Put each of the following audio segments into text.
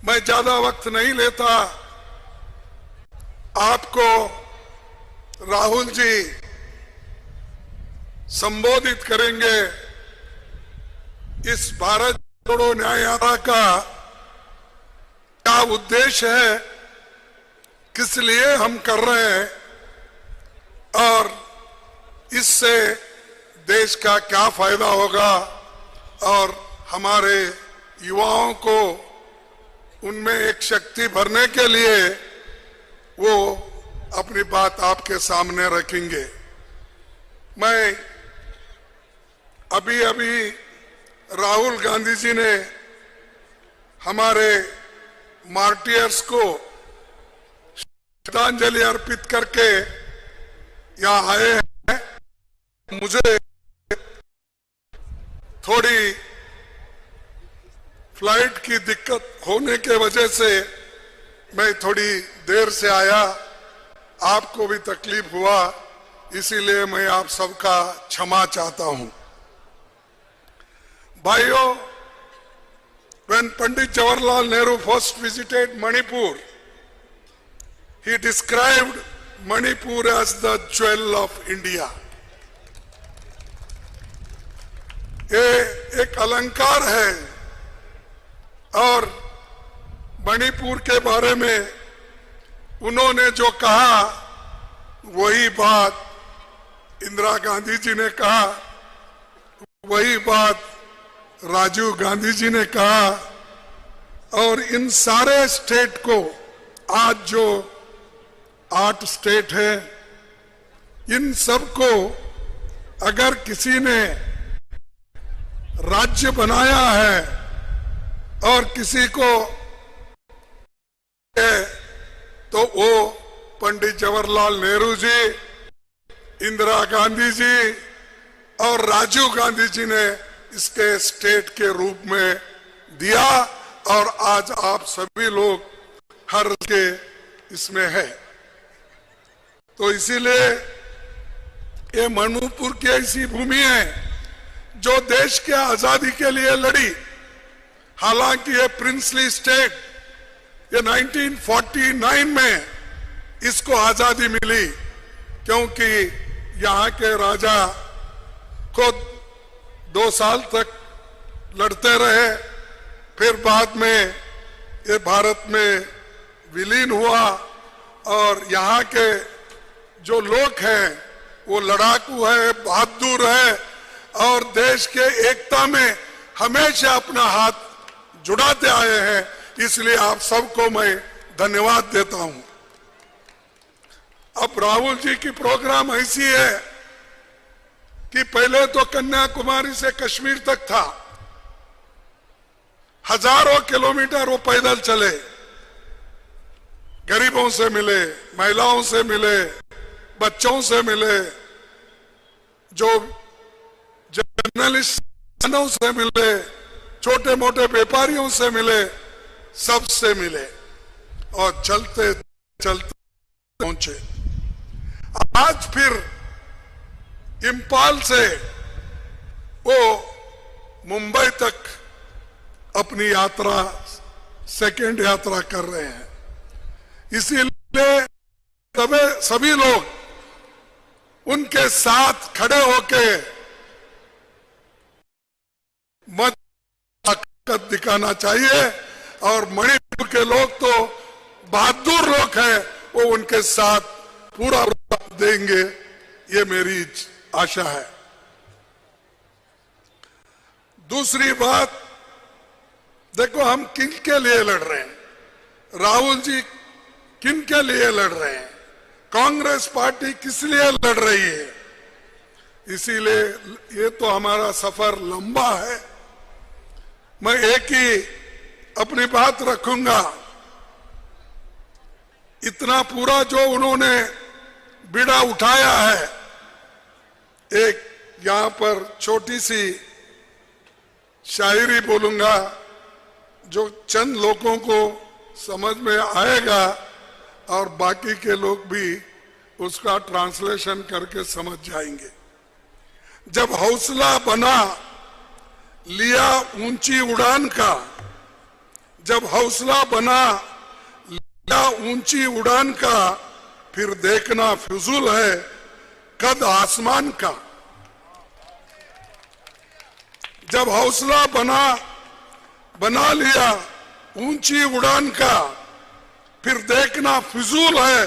मैं ज्यादा वक्त नहीं लेता। आपको राहुल जी संबोधित करेंगे। इस भारत जोड़ो न्याय यात्रा का क्या उद्देश्य है, किस लिए हम कर रहे हैं और इससे देश का क्या फायदा होगा और हमारे युवाओं को उनमें एक शक्ति भरने के लिए वो अपनी बात आपके सामने रखेंगे। मैं अभी राहुल गांधी जी ने हमारे मार्टियर्स को श्रद्धांजलि अर्पित करके यहाँ आए हैं। मुझे थोड़ी फ्लाइट की दिक्कत होने के वजह से मैं थोड़ी देर से आया, आपको भी तकलीफ हुआ, इसीलिए मैं आप सबका क्षमा चाहता हूं। भाइयों, when Pandit Jawaharlal Nehru first visited Manipur, he described Manipur as the jewel of India. ये एक अलंकार है और मणिपुर के बारे में उन्होंने जो कहा वही बात इंदिरा गांधी जी ने कहा, वही बात राजीव गांधी जी ने कहा। और इन सारे स्टेट को, आज जो 8 स्टेट है, इन सबको अगर किसी ने राज्य बनाया है और किसी को तो वो पंडित जवाहरलाल नेहरू जी, इंदिरा गांधी जी और राजीव गांधी जी ने इसके स्टेट के रूप में दिया और आज आप सभी लोग हर के इसमें है। तो इसीलिए ये मणिपुर की ऐसी भूमि है जो देश के आजादी के लिए लड़ी। हालांकि ये प्रिंसली स्टेट, ये 1949 में इसको आजादी मिली क्योंकि यहाँ के राजा खुद 2 साल तक लड़ते रहे, फिर बाद में ये भारत में विलीन हुआ और यहाँ के जो लोग हैं वो लड़ाकू है, बहादुर है और देश के एकता में हमेशा अपना हाथ जुड़ाते आए हैं। इसलिए आप सबको मैं धन्यवाद देता हूं। अब राहुल जी की प्रोग्राम ऐसी है कि पहले तो कन्याकुमारी से कश्मीर तक था, हजारों किलोमीटर वो पैदल चले, गरीबों से मिले, महिलाओं से मिले, बच्चों से मिले, जो जर्नलिस्टों से मिले, छोटे मोटे व्यापारियों से मिले, सबसे मिले और चलते चलते पहुंचे। आज फिर इंफाल से वो मुंबई तक अपनी यात्रा, सेकेंड यात्रा कर रहे हैं। इसीलिए सभी लोग उनके साथ खड़े होके मत ताकत दिखाना चाहिए और मणिपुर के लोग तो बहादुर लोग हैं, वो उनके साथ पूरा देंगे, ये मेरी आशा है। दूसरी बात, देखो हम किन के लिए लड़ रहे हैं, राहुल जी किन के लिए लड़ रहे हैं, कांग्रेस पार्टी किस लिए लड़ रही है। इसीलिए ये तो हमारा सफर लंबा है। मैं एक ही अपनी बात रखूंगा, इतना पूरा जो उन्होंने बीड़ा उठाया है, एक यहां पर छोटी सी शायरी बोलूंगा जो चंद लोगों को समझ में आएगा और बाकी के लोग भी उसका ट्रांसलेशन करके समझ जाएंगे। जब हौसला बना लिया ऊंची उड़ान का, जब हौसला बना लिया ऊंची उड़ान का, फिर देखना फिजूल है कद आसमान का। जब हौसला बना लिया ऊंची उड़ान का, फिर देखना फिजूल है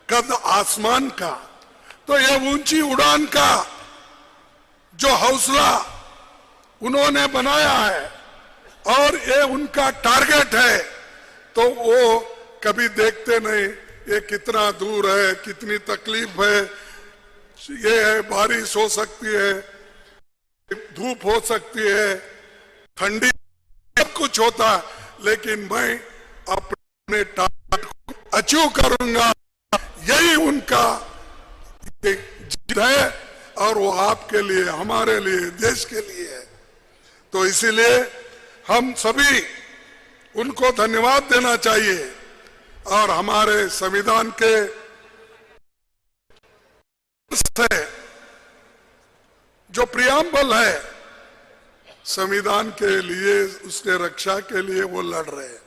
कद आसमान का। तो ये ऊंची उड़ान का जो हौसला उन्होंने बनाया है और ये उनका टारगेट है, तो वो कभी देखते नहीं ये कितना दूर है, कितनी तकलीफ है, ये है बारिश हो सकती है, धूप हो सकती है, ठंडी, सब कुछ होता, लेकिन मैं अपने टारगेट को अचीव करूंगा, यही उनका जीत है और वो आपके लिए, हमारे लिए, देश के लिए है। तो इसीलिए हम सभी उनको धन्यवाद देना चाहिए और हमारे संविधान के जो प्रियम्बल है संविधान के लिए, उसके रक्षा के लिए वो लड़ रहे हैं।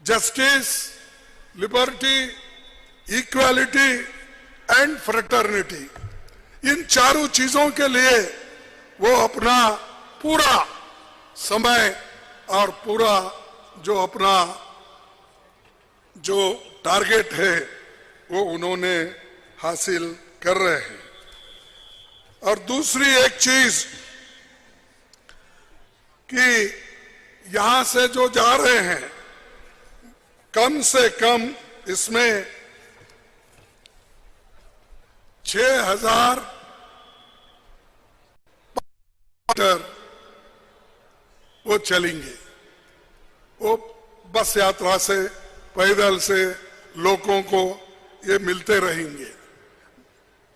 Justice, liberty, equality and fraternity, इन चारों चीजों के लिए वो अपना पूरा समय और पूरा जो अपना जो टारगेट है वो उन्होंने हासिल कर रहे हैं। और दूसरी एक चीज कि यहां से जो जा रहे हैं, कम से कम इसमें 6,000 वो चलेंगे, वो बस यात्रा से, पैदल से लोगों को ये मिलते रहेंगे।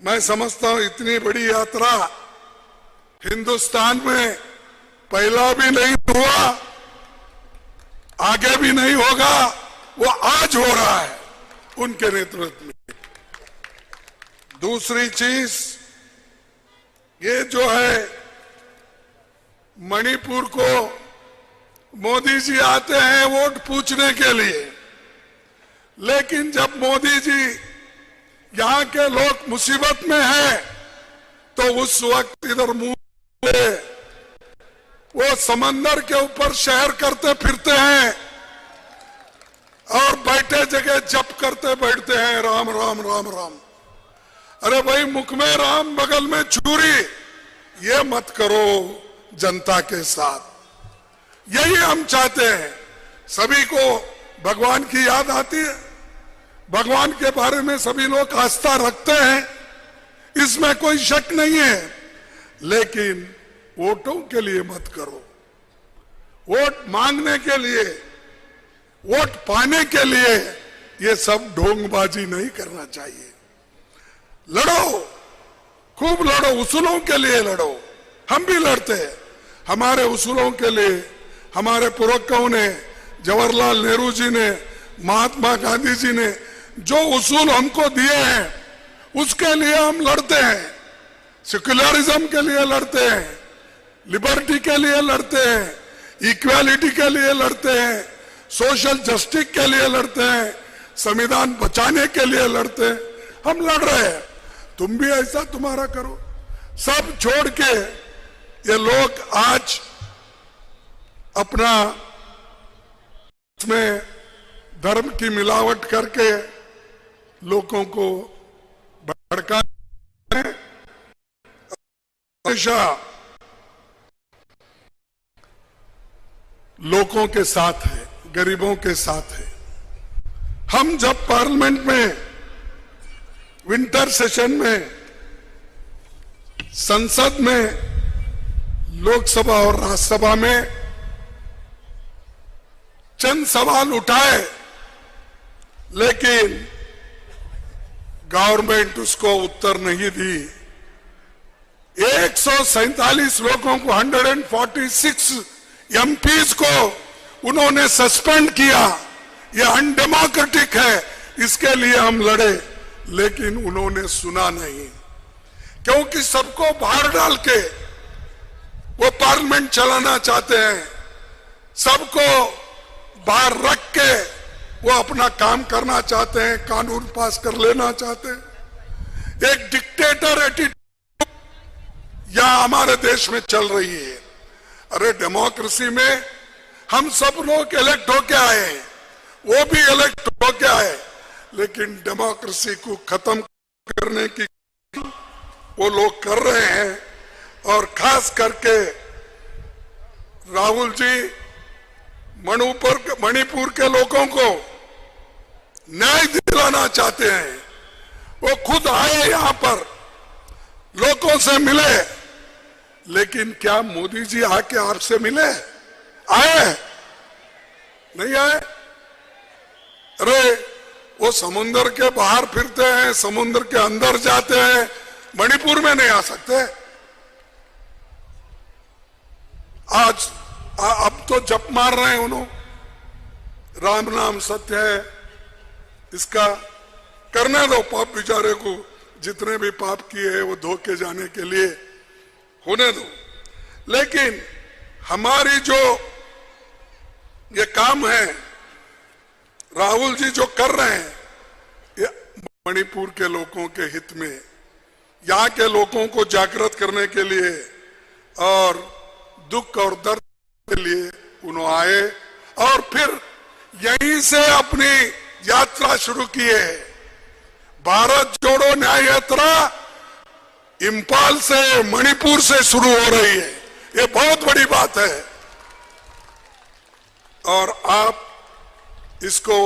मैं समझता हूं इतनी बड़ी यात्रा हिंदुस्तान में पहला भी नहीं हुआ, आगे भी नहीं होगा, वो आज हो रहा है उनके नेतृत्व में। दूसरी चीज ये जो है, मणिपुर को मोदी जी आते हैं वोट पूछने के लिए, लेकिन जब मोदी जी यहां के लोग मुसीबत में हैं, तो उस वक्त इधर मुंह वो समंदर के ऊपर शहर करते फिरते हैं और बैठे जगह जप करते बैठते हैं, राम राम राम राम। अरे भाई, मुख में राम बगल में छुरी, ये मत करो जनता के साथ। यही हम चाहते हैं। सभी को भगवान की याद आती है, भगवान के बारे में सभी लोग आस्था रखते हैं, इसमें कोई शक नहीं है, लेकिन वोटों के लिए मत करो। वोट मांगने के लिए, वोट पाने के लिए ये सब ढोंगबाजी नहीं करना चाहिए। लड़ो, खूब लड़ो, उसूलों के लिए लड़ो। हम भी लड़ते हैं। हमारे उसूलों के लिए हमारे पुरखों ने, जवाहरलाल नेहरू जी ने, महात्मा गांधी जी ने जो उसूल हमको दिए हैं, उसके लिए हम लड़ते हैं। सेक्युलरिज्म के लिए लड़ते हैं, लिबर्टी के लिए लड़ते हैं, इक्वालिटी के लिए लड़ते हैं, सोशल जस्टिस के लिए लड़ते हैं, संविधान बचाने के लिए लड़ते हैं। हम लड़ रहे हैं, तुम भी ऐसा तुम्हारा करो। सब छोड़ के ये लोग आज अपना इसमें धर्म की मिलावट करके लोगों को भड़का हमेशा लोगों के साथ है, गरीबों के साथ है। हम जब पार्लियामेंट में विंटर सेशन में, संसद में, लोकसभा और राज्यसभा में चंद सवाल उठाए, लेकिन गवर्नमेंट उसको उत्तर नहीं दी। 147 लोगों को, 146 एमपीज को उन्होंने सस्पेंड किया। ये अनडेमोक्रेटिक है, इसके लिए हम लड़े, लेकिन उन्होंने सुना नहीं, क्योंकि सबको बाहर डाल के वो पार्लियामेंट चलाना चाहते हैं। सबको बाहर रख के वो अपना काम करना चाहते हैं, कानून पास कर लेना चाहते हैं। एक डिक्टेटर एटीट्यूड यहां हमारे देश में चल रही है। अरे डेमोक्रेसी में हम सब लोग इलेक्ट होके आए हैं, वो भी इलेक्ट होके आए, लेकिन डेमोक्रेसी को खत्म करने की वो लोग कर रहे हैं। और खास करके राहुल जी मणिपुर के लोगों को न्याय दिलाना चाहते हैं। वो खुद आए यहां पर, लोगों से मिले, लेकिन क्या मोदी जी आके आपसे मिले? आए? नहीं आए? अरे वो समुद्र के बाहर फिरते हैं, समुद्र के अंदर जाते हैं, मणिपुर में नहीं आ सकते। आज अब तो जप मार रहे हैं उन्होंने, राम नाम सत्य है, इसका करने दो। पाप बेचारे को जितने भी पाप किए हैं वो धो के जाने के लिए होने दो। लेकिन हमारी जो ये काम है, राहुल जी जो कर रहे हैं, ये मणिपुर के लोगों के हित में, यहाँ के लोगों को जागृत करने के लिए और दुख और दर्द के लिए उन्होंने आए और फिर यहीं से अपनी यात्रा शुरू की है। भारत जोड़ो न्याय यात्रा इंफाल से, मणिपुर से शुरू हो रही है। ये बहुत बड़ी बात है और आप इसको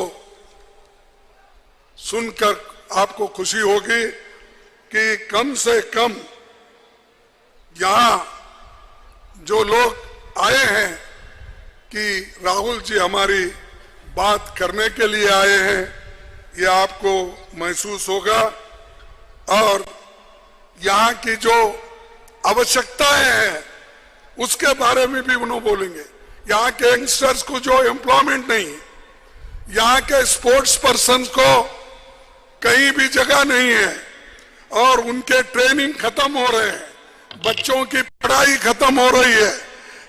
सुनकर आपको खुशी होगी कि कम से कम यहां जो लोग आए हैं कि राहुल जी हमारी बात करने के लिए आए हैं, ये आपको महसूस होगा। और यहाँ की जो आवश्यकताएं हैं उसके बारे में भी उन्होंने बोलेंगे। यहाँ के यंगस्टर्स को जो एम्प्लॉयमेंट नहीं, यहाँ के स्पोर्ट्स पर्सन को कहीं भी जगह नहीं है और उनके ट्रेनिंग खत्म हो रहे हैं, बच्चों की पढ़ाई खत्म हो रही है,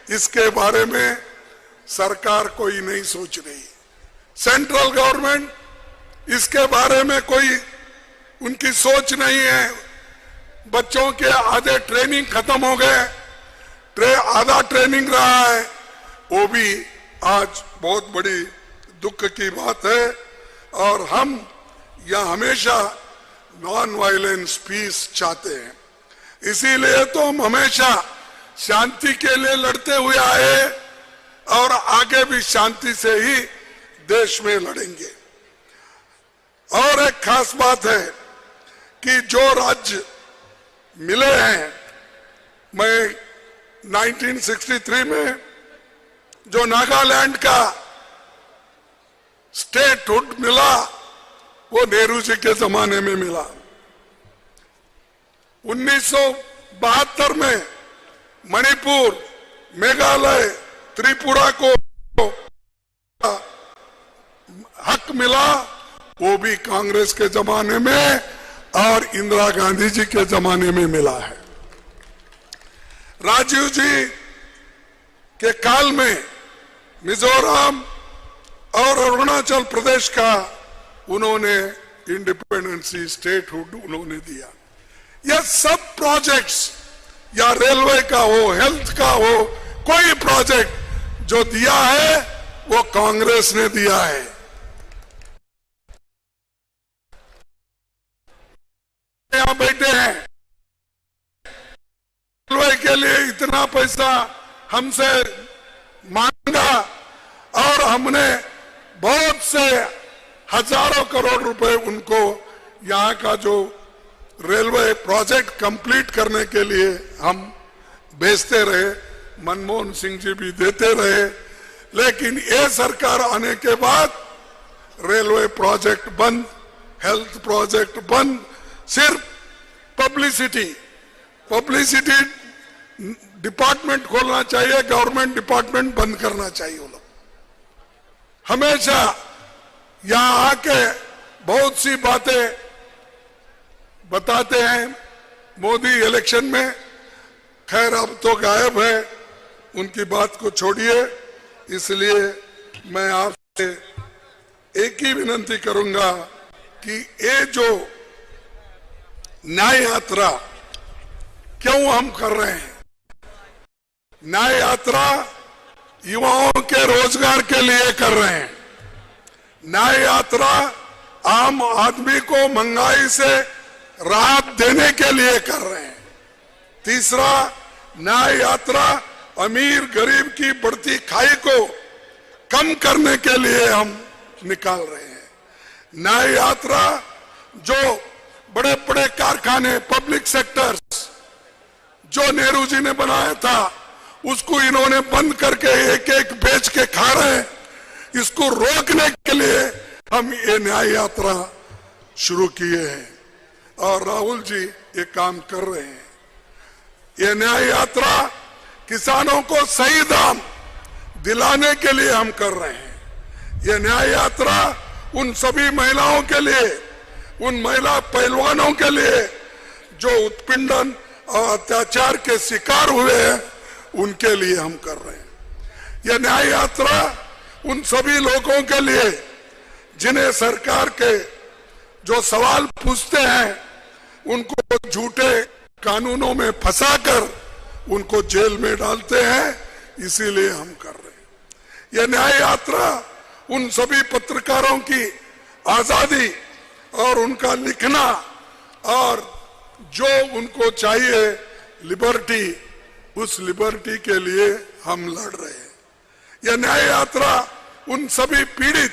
इसके बारे में सरकार कोई नहीं सोच रही। सेंट्रल गवर्नमेंट इसके बारे में कोई उनकी सोच नहीं है। बच्चों के आधे ट्रेनिंग खत्म हो गए, आधा ट्रेनिंग रहा है, वो भी आज बहुत बड़ी दुख की बात है। और हम यह हमेशा नॉन वायलेंस पीस चाहते हैं, इसीलिए तो हम हमेशा शांति के लिए लड़ते हुए आए और आगे भी शांति से ही देश में लड़ेंगे। और एक खास बात है कि जो राज्य मिले हैं, मैं 1963 में जो नागालैंड का स्टेटहुड मिला वो नेहरू जी के जमाने में मिला। 1972 में मणिपुर, मेघालय, त्रिपुरा को हक मिला, वो भी कांग्रेस के जमाने में और इंदिरा गांधी जी के जमाने में मिला है। राजीव जी के काल में मिजोरम और अरुणाचल प्रदेश का उन्होंने इंडिपेंडेंसी, स्टेटहुड उन्होंने दिया। यह सब प्रोजेक्ट्स, या रेलवे का हो, हेल्थ का हो, कोई प्रोजेक्ट जो दिया है वो कांग्रेस ने दिया है। यहां बैठे हैं, रेलवे के लिए इतना पैसा हमसे मांगा और हमने बहुत से हजारों करोड़ रुपए उनको यहाँ का जो रेलवे प्रोजेक्ट कंप्लीट करने के लिए हम भेजते रहे, मनमोहन सिंह जी भी देते रहे। लेकिन ये सरकार आने के बाद रेलवे प्रोजेक्ट बंद, हेल्थ प्रोजेक्ट बंद, सिर्फ पब्लिसिटी डिपार्टमेंट खोलना चाहिए, गवर्नमेंट डिपार्टमेंट बंद करना चाहिए। वो लोग हमेशा यहाँ आके बहुत सी बातें बताते हैं। मोदी इलेक्शन में, खैर अब तो गायब है, उनकी बात को छोड़िए। इसलिए मैं आपसे एक ही विनती करूंगा कि ये जो न्याय यात्रा क्यों हम कर रहे हैं, न्याय यात्रा युवाओं के रोजगार के लिए कर रहे हैं। न्याय यात्रा आम आदमी को महंगाई से राहत देने के लिए कर रहे हैं। तीसरा, न्याय यात्रा अमीर गरीब की बढ़ती खाई को कम करने के लिए हम निकाल रहे हैं। न्याय यात्रा जो बड़े बड़े कारखाने, पब्लिक सेक्टर्स जो नेहरू जी ने बनाया था, उसको इन्होंने बंद करके एक एक बेच के खा रहे हैं। इसको रोकने के लिए हम ये न्याय यात्रा शुरू किए हैं और राहुल जी ये काम कर रहे हैं। ये न्याय यात्रा किसानों को सही दाम दिलाने के लिए हम कर रहे हैं। ये न्याय यात्रा उन सभी महिलाओं के लिए, उन महिला पहलवानों के लिए जो उत्पीड़न और अत्याचार के शिकार हुए हैं, उनके लिए हम कर रहे हैं। यह न्याय यात्रा उन सभी लोगों के लिए जिन्हें सरकार के जो सवाल पूछते हैं, उनको झूठे कानूनों में फंसाकर उनको जेल में डालते हैं, इसीलिए हम कर रहे हैं। यह न्याय यात्रा उन सभी पत्रकारों की आजादी और उनका लिखना और जो उनको चाहिए लिबर्टी, उस लिबर्टी के लिए हम लड़ रहे हैं। यह न्याय यात्रा उन सभी पीड़ित,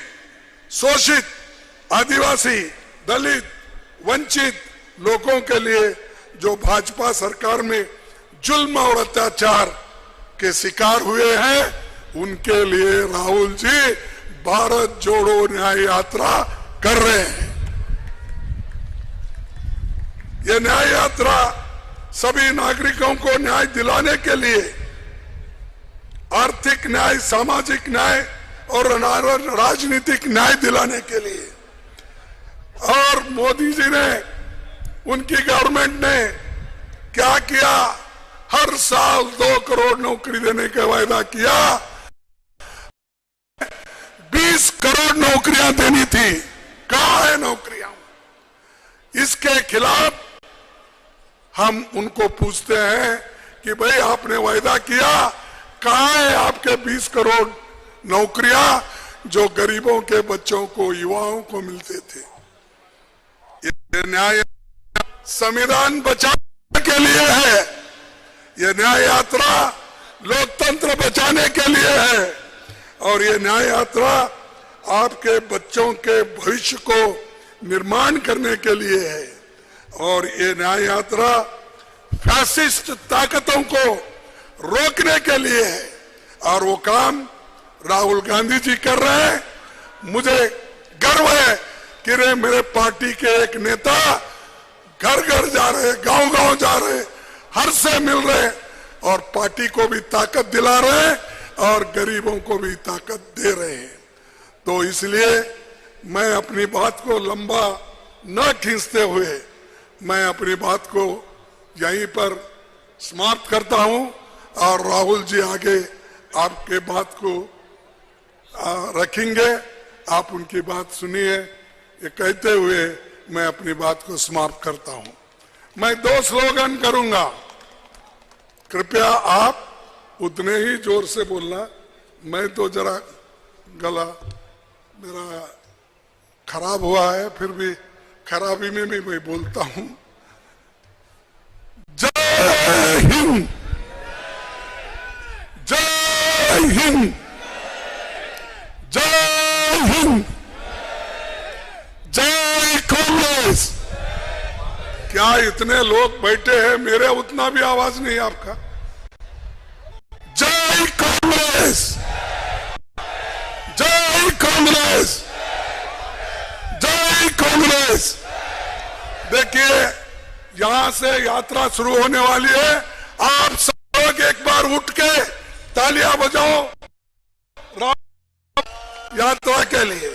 शोषित, आदिवासी, दलित, वंचित लोगों के लिए जो भाजपा सरकार में जुल्म और अत्याचार के शिकार हुए हैं, उनके लिए राहुल जी भारत जोड़ो न्याय यात्रा कर रहे हैं। यह न्याय यात्रा सभी नागरिकों को न्याय दिलाने के लिए, आर्थिक न्याय, सामाजिक न्याय और राजनीतिक न्याय दिलाने के लिए। और मोदी जी ने, उनकी गवर्नमेंट ने क्या किया? हर साल 2 करोड़ नौकरी देने का वायदा किया। 20 करोड़ नौकरियां देनी थी, कहां है नौकरियां? इसके खिलाफ हम उनको पूछते हैं कि भाई आपने वायदा किया, कहां है आपके 20 करोड़ नौकरियां जो गरीबों के बच्चों को, युवाओं को मिलते थे? ये न्याय संविधान बचाने के लिए है, ये न्याय यात्रा लोकतंत्र बचाने के लिए है और ये न्याय यात्रा आपके बच्चों के भविष्य को निर्माण करने के लिए है। और ये न्याय यात्रा फैसिस्ट ताकतों को रोकने के लिए है और वो काम राहुल गांधी जी कर रहे हैं। मुझे गर्व है कि मेरे पार्टी के एक नेता घर घर जा रहे, गांव गांव जा रहे, हर से मिल रहे और पार्टी को भी ताकत दिला रहे और गरीबों को भी ताकत दे रहे हैं। तो इसलिए मैं अपनी बात को लंबा न खींचते हुए मैं अपनी बात को यहीं पर समाप्त करता हूं और राहुल जी आगे आपके बात को रखेंगे। आप उनकी बात सुनिए। ये कहते हुए मैं अपनी बात को समाप्त करता हूं। मैं 2 स्लोगन करूंगा, कृपया आप उतने ही जोर से बोलना। मैं तो जरा गला मेरा खराब हुआ है, फिर भी खराबी में भी मैं बोलता हूं। जय हिंद, जय हिंद, जय हिंद, जय कांग्रेस। क्या इतने लोग बैठे हैं, मेरे उतना भी आवाज नहीं आपका? जय कांग्रेस, जय कांग्रेस, जय कांग्रेस। देखिए, यहां से यात्रा शुरू होने वाली है। आप सब लोग एक बार उठ के तालियां बजाओ यात्रा के लिए।